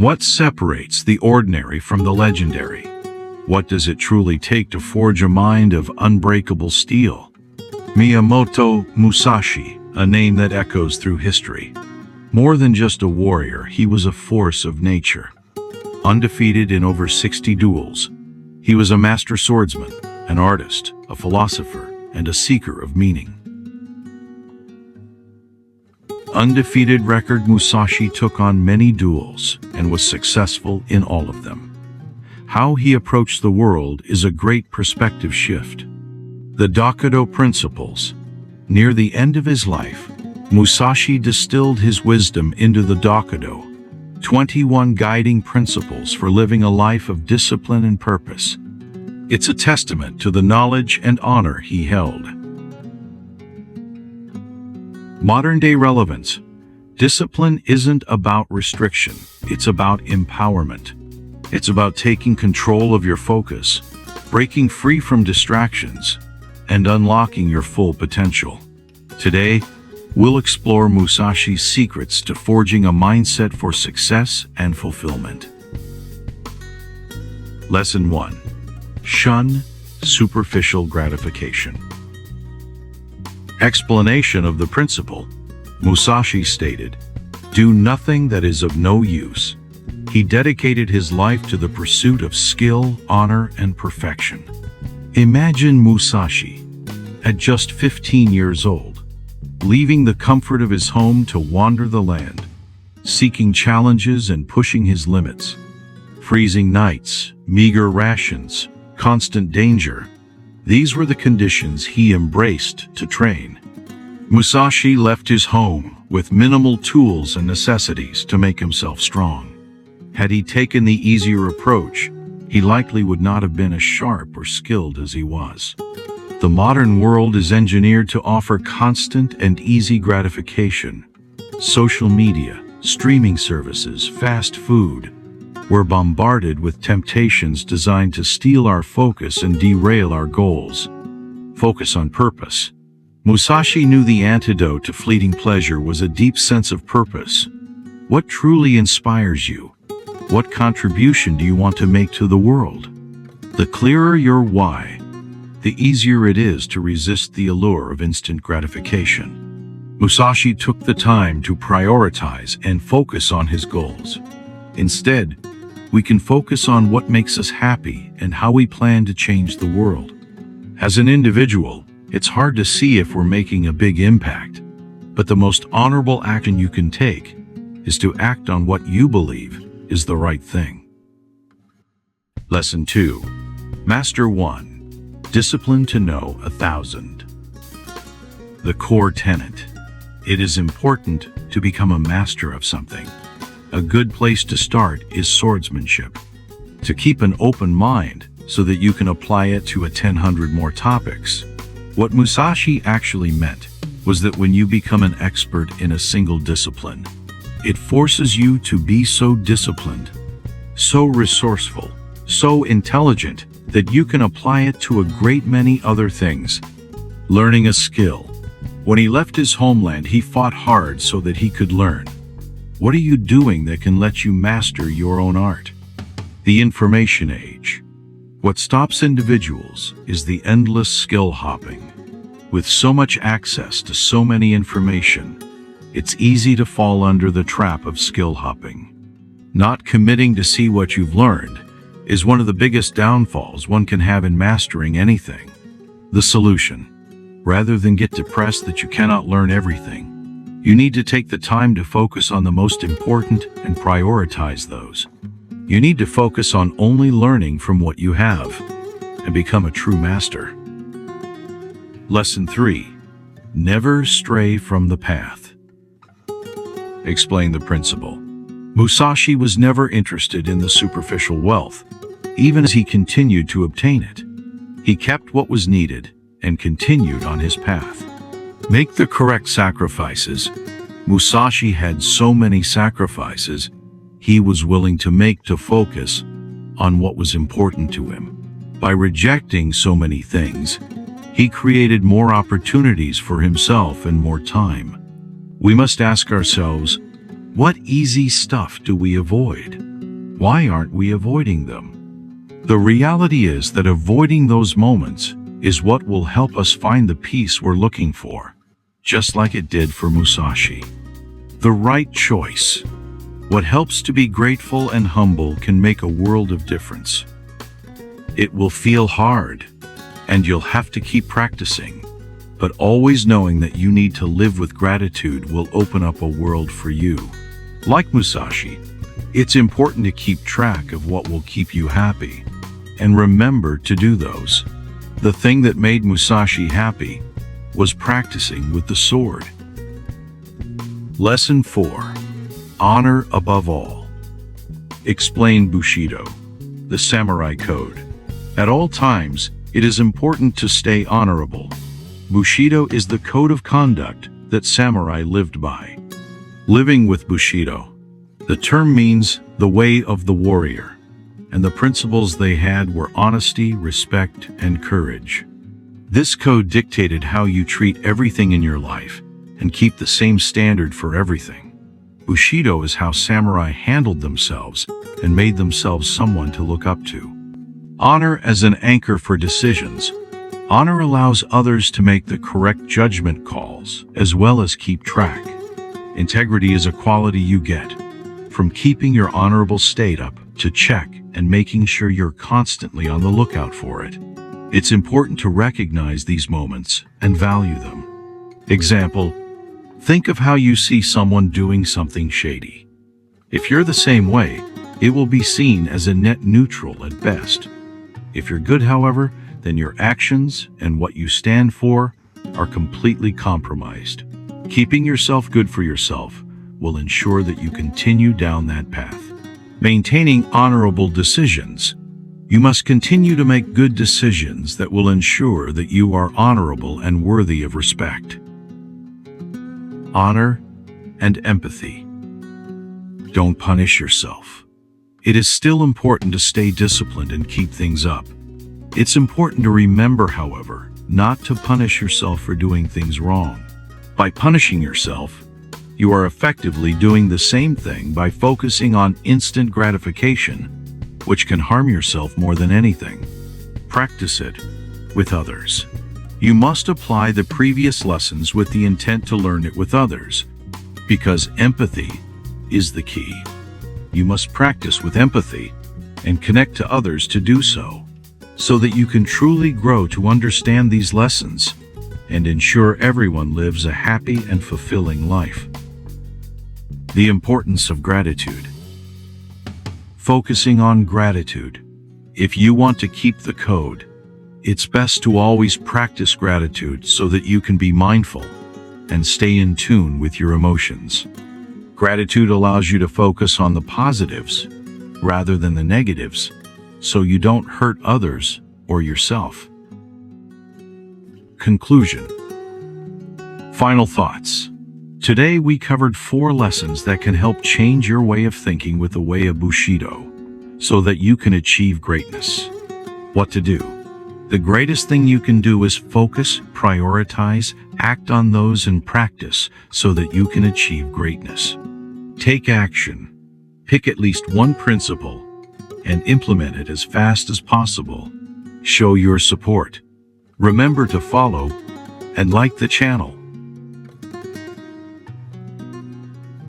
What separates the ordinary from the legendary? What does it truly take to forge a mind of unbreakable steel? Miyamoto Musashi, a name that echoes through history. More than just a warrior, he was a force of nature. Undefeated in over 60 duels, he was a master swordsman, an artist, a philosopher, and a seeker of meaning. Undefeated record, Musashi took on many duels and was successful in all of them. How he approached the world is a great perspective shift. The Dokido principles. Near the end of his life, Musashi distilled his wisdom into the Dokido, 21 guiding principles for living a life of discipline and purpose. It's a testament to the knowledge and honor he held. Modern-day relevance. Discipline isn't about restriction, it's about empowerment. It's about taking control of your focus, breaking free from distractions, and unlocking your full potential. Today, we'll explore Musashi's secrets to forging a mindset for success and fulfillment. Lesson 1. Shun superficial gratification. Explanation of the principle. Musashi stated, "Do nothing that is of no use." He dedicated his life to the pursuit of skill, honor, and perfection. Imagine Musashi, at just 15 years old, leaving the comfort of his home to wander the land, seeking challenges and pushing his limits. Freezing nights, meager rations, constant danger. These were the conditions he embraced to train. Musashi left his home with minimal tools and necessities to make himself strong. Had he taken the easier approach, he likely would not have been as sharp or skilled as he was. The modern world is engineered to offer constant and easy gratification. Social media, streaming services, fast food. We're bombarded with temptations designed to steal our focus and derail our goals. Focus on purpose. Musashi knew the antidote to fleeting pleasure was a deep sense of purpose. What truly inspires you? What contribution do you want to make to the world? The clearer your why, the easier it is to resist the allure of instant gratification. Musashi took the time to prioritize and focus on his goals. Instead, we can focus on what makes us happy and how we plan to change the world. As an individual, it's hard to see if we're making a big impact, but the most honorable action you can take is to act on what you believe is the right thing. Lesson 2. Master 1. Discipline to know 1,000. The core tenet. It is important to become a master of something. A good place to start is swordsmanship. To keep an open mind so that you can apply it to 1,000 more topics. What Musashi actually meant was that when you become an expert in a single discipline, it forces you to be so disciplined, so resourceful, so intelligent that you can apply it to a great many other things. Learning a skill. When he left his homeland, he fought hard so that he could learn. What are you doing that can let you master your own art? The information age. What stops individuals is the endless skill hopping. With so much access to so many information, it's easy to fall under the trap of skill hopping. Not committing to see what you've learned is one of the biggest downfalls one can have in mastering anything. The solution. Rather than get depressed that you cannot learn everything, you need to take the time to focus on the most important and prioritize those. You need to focus on only learning from what you have and become a true master. Lesson 3. Never stray from the path. Explain the principle. Musashi was never interested in the superficial wealth, even as he continued to obtain it. He kept what was needed and continued on his path. Make the correct sacrifices. Musashi had so many sacrifices he was willing to make to focus on what was important to him. By rejecting so many things, he created more opportunities for himself and more time. We must ask ourselves, what easy stuff do we avoid? Why aren't we avoiding them? The reality is that avoiding those moments is what will help us find the peace we're looking for, just like it did for Musashi. The right choice. What helps to be grateful and humble can make a world of difference. It will feel hard, and you'll have to keep practicing, but always knowing that you need to live with gratitude will open up a world for you. Like Musashi, it's important to keep track of what will keep you happy, and remember to do those. The thing that made Musashi happy was practicing with the sword. Lesson 4. Honor above all. Explain Bushido, the samurai code. At all times, it is important to stay honorable. Bushido is the code of conduct that samurai lived by. Living with Bushido. The term means the way of the warrior, and the principles they had were honesty, respect, and courage. This code dictated how you treat everything in your life and keep the same standard for everything. Bushido is how samurai handled themselves and made themselves someone to look up to. Honor as an anchor for decisions. Honor allows others to make the correct judgment calls as well as keep track. Integrity is a quality you get from keeping your honorable state up to check and making sure you're constantly on the lookout for it. It's important to recognize these moments and value them. Example, think of how you see someone doing something shady. If you're the same way, it will be seen as a net neutral at best. If you're good, however, then your actions and what you stand for are completely compromised. Keeping yourself good for yourself will ensure that you continue down that path. Maintaining honorable decisions. You must continue to make good decisions that will ensure that you are honorable and worthy of respect. Honor and empathy. Don't punish yourself. It is still important to stay disciplined and keep things up. It's important to remember, however, not to punish yourself for doing things wrong. By punishing yourself, you are effectively doing the same thing by focusing on instant gratification, which can harm yourself more than anything. Practice it with others. You must apply the previous lessons with the intent to learn it with others, because empathy is the key. You must practice with empathy and connect to others to do so that you can truly grow to understand these lessons and ensure everyone lives a happy and fulfilling life. The importance of gratitude. Focusing on gratitude. If you want to keep the code, it's best to always practice gratitude so that you can be mindful and stay in tune with your emotions. Gratitude allows you to focus on the positives rather than the negatives, so you don't hurt others or yourself. Conclusion. Final thoughts. Today we covered 4 lessons that can help change your way of thinking with the way of Bushido, so that you can achieve greatness. What to do? The greatest thing you can do is focus, prioritize, act on those and practice so that you can achieve greatness. Take action. Pick at least one principle and implement it as fast as possible. Show your support. Remember to follow and like the channel.